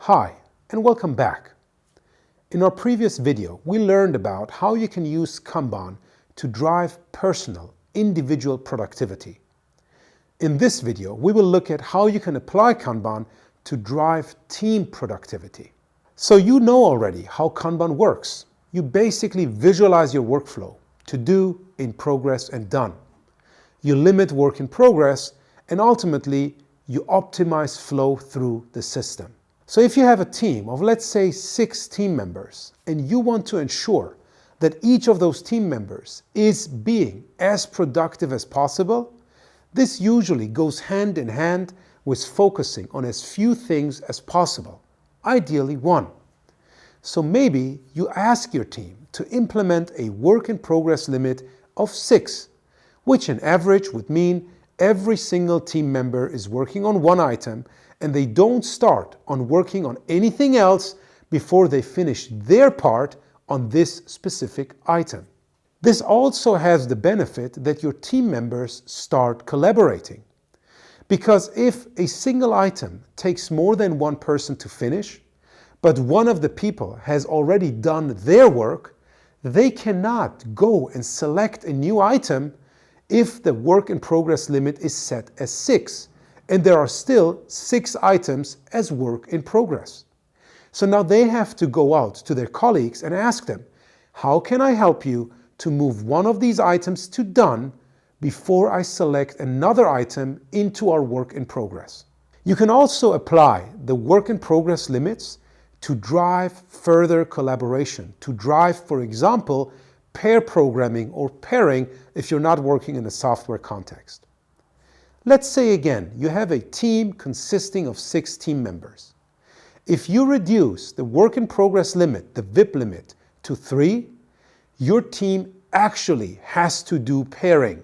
Hi, and welcome back. In our previous video, we learned about how you can use Kanban to drive personal, individual productivity. In this video, we will look at how you can apply Kanban to drive team productivity. So you know already how Kanban works. You basically visualize your workflow: to do, in progress, and done. You limit work in progress, and ultimately, you optimize flow through the system. So if you have a team of, let's say, 6 team members, and you want to ensure that each of those team members is being as productive as possible, this usually goes hand in hand with focusing on as few things as possible, ideally one. So maybe you ask your team to implement a work in progress limit of 6, which in average would mean every single team member is working on one item and they don't start on working on anything else before they finish their part on this specific item. This also has the benefit that your team members start collaborating. Because if a single item takes more than one person to finish, but one of the people has already done their work, they cannot go and select a new item if the work in progress limit is set as 6. And there are still 6 items as work in progress. So now they have to go out to their colleagues and ask them, how can I help you to move one of these items to done before I select another item into our work in progress? You can also apply the work in progress limits to drive further collaboration, to drive, for example, pair programming or pairing if you're not working in a software context. Let's say again, you have a team consisting of 6 team members. If you reduce the work in progress limit, the VIP limit, to 3, your team actually has to do pairing,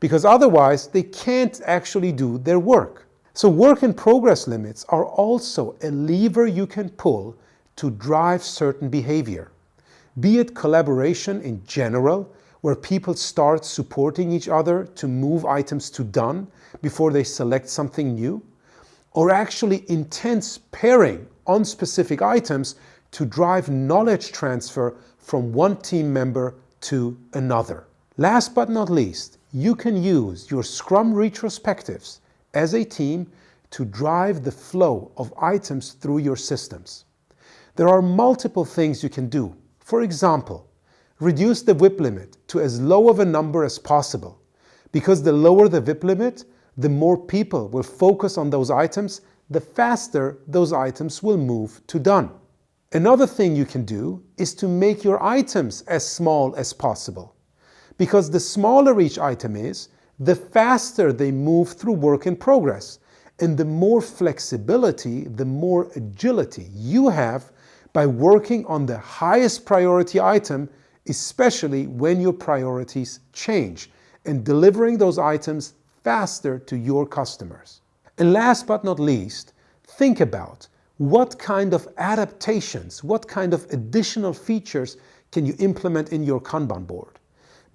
because otherwise they can't actually do their work. So work in progress limits are also a lever you can pull to drive certain behavior. Be it collaboration in general, where people start supporting each other to move items to done before they select something new, or actually intense pairing on specific items to drive knowledge transfer from one team member to another. Last but not least, you can use your Scrum retrospectives as a team to drive the flow of items through your systems. There are multiple things you can do. For example, reduce the VIP limit to as low of a number as possible, because the lower the VIP limit, the more people will focus on those items, the faster those items will move to done. Another thing you can do is to make your items as small as possible, because the smaller each item is, the faster they move through work in progress, and the more flexibility, the more agility you have by working on the highest priority item, especially when your priorities change, and delivering those items faster to your customers. And last but not least, think about what kind of adaptations, what kind of additional features can you implement in your Kanban board.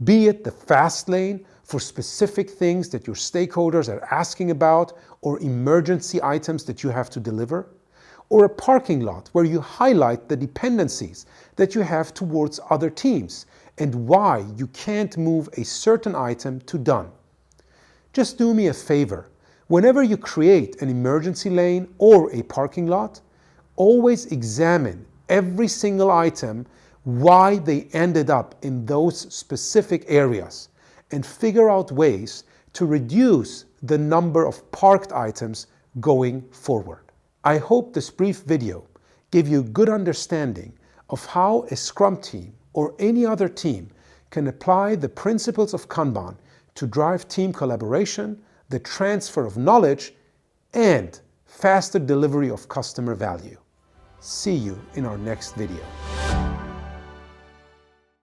Be it the fast lane for specific things that your stakeholders are asking about, or emergency items that you have to deliver, or a parking lot where you highlight the dependencies that you have towards other teams and why you can't move a certain item to done. Just do me a favor. Whenever you create an emergency lane or a parking lot, always examine every single item, why they ended up in those specific areas, and figure out ways to reduce the number of parked items going forward. I hope this brief video gave you a good understanding of how a Scrum team or any other team can apply the principles of Kanban to drive team collaboration, the transfer of knowledge, and faster delivery of customer value. See you in our next video.